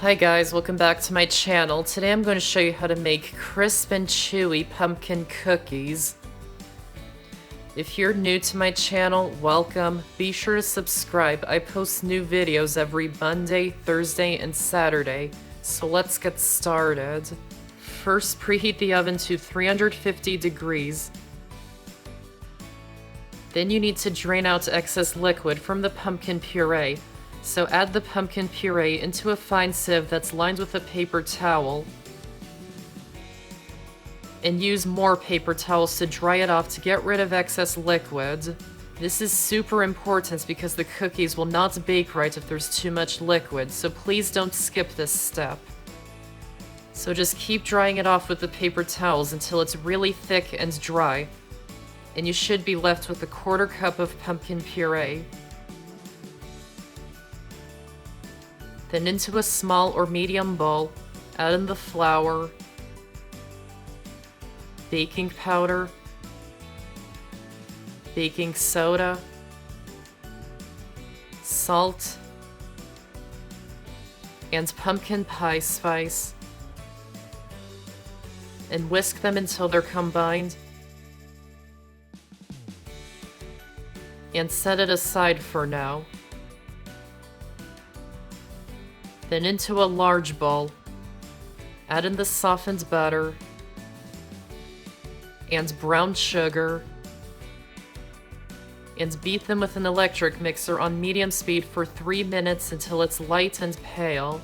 Hi guys, welcome back to my channel. Today I'm going to show you how to make crisp and chewy pumpkin cookies. If you're new to my channel, welcome. Be sure to subscribe. I post new videos every Monday, Thursday, and Saturday. So let's get started. First, preheat the oven to 350 degrees. Then you need to drain out excess liquid from the pumpkin puree. So add the pumpkin puree into a fine sieve that's lined with a paper towel. And use more paper towels to dry it off to get rid of excess liquid. This is super important because the cookies will not bake right if there's too much liquid, so please don't skip this step. So just keep drying it off with the paper towels until it's really thick and dry. And you should be left with a 1/4 cup of pumpkin puree. Then into a small or medium bowl, add in the flour, baking powder, baking soda, salt, and pumpkin pie spice, and whisk them until they're combined, and set it aside for now. Then into a large bowl, add in the softened butter and brown sugar, and beat them with an electric mixer on medium speed for 3 minutes until it's light and pale.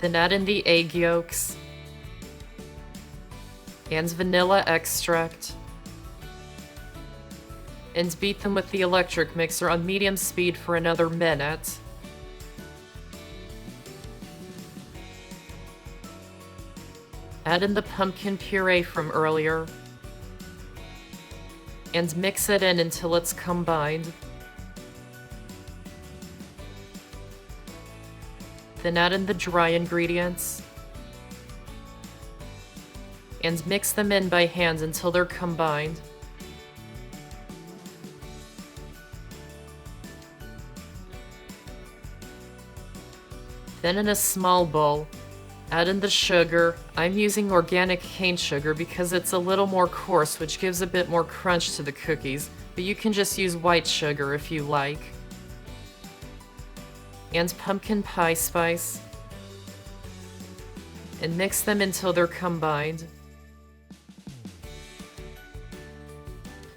Then add in the egg yolks and vanilla extract, and beat them with the electric mixer on medium speed for another minute. Add in the pumpkin puree from earlier, and mix it in until it's combined. Then add in the dry ingredients, and mix them in by hand until they're combined. Then in a small bowl, add in the sugar. I'm using organic cane sugar because it's a little more coarse, which gives a bit more crunch to the cookies, but you can just use white sugar if you like. And pumpkin pie spice, and mix them until they're combined.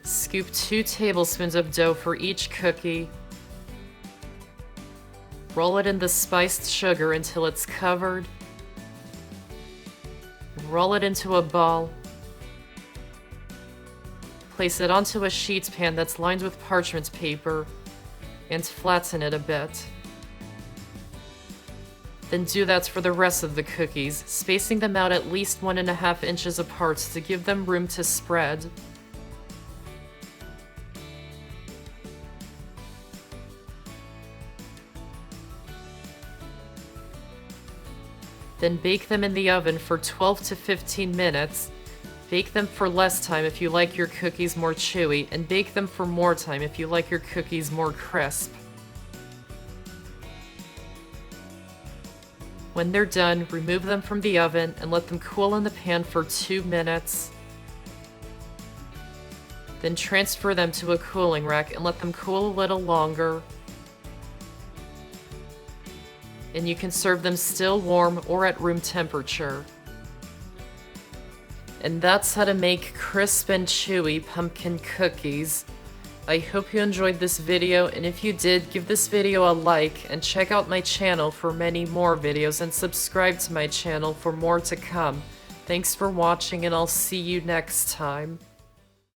Scoop 2 tablespoons of dough for each cookie. Roll it in the spiced sugar until it's covered. Roll it into a ball. Place it onto a sheet pan that's lined with parchment paper and flatten it a bit. Then do that for the rest of the cookies, spacing them out at least 1.5 inches apart to give them room to spread. Then bake them in the oven for 12 to 15 minutes. Bake them for less time if you like your cookies more chewy, and bake them for more time if you like your cookies more crisp. When they're done, remove them from the oven and let them cool in the pan for 2 minutes. Then transfer them to a cooling rack and let them cool a little longer. And you can serve them still warm or at room temperature. And that's how to make crisp and chewy pumpkin cookies. I hope you enjoyed this video, and if you did, give this video a like and check out my channel for many more videos and subscribe to my channel for more to come. Thanks for watching, and I'll see you next time.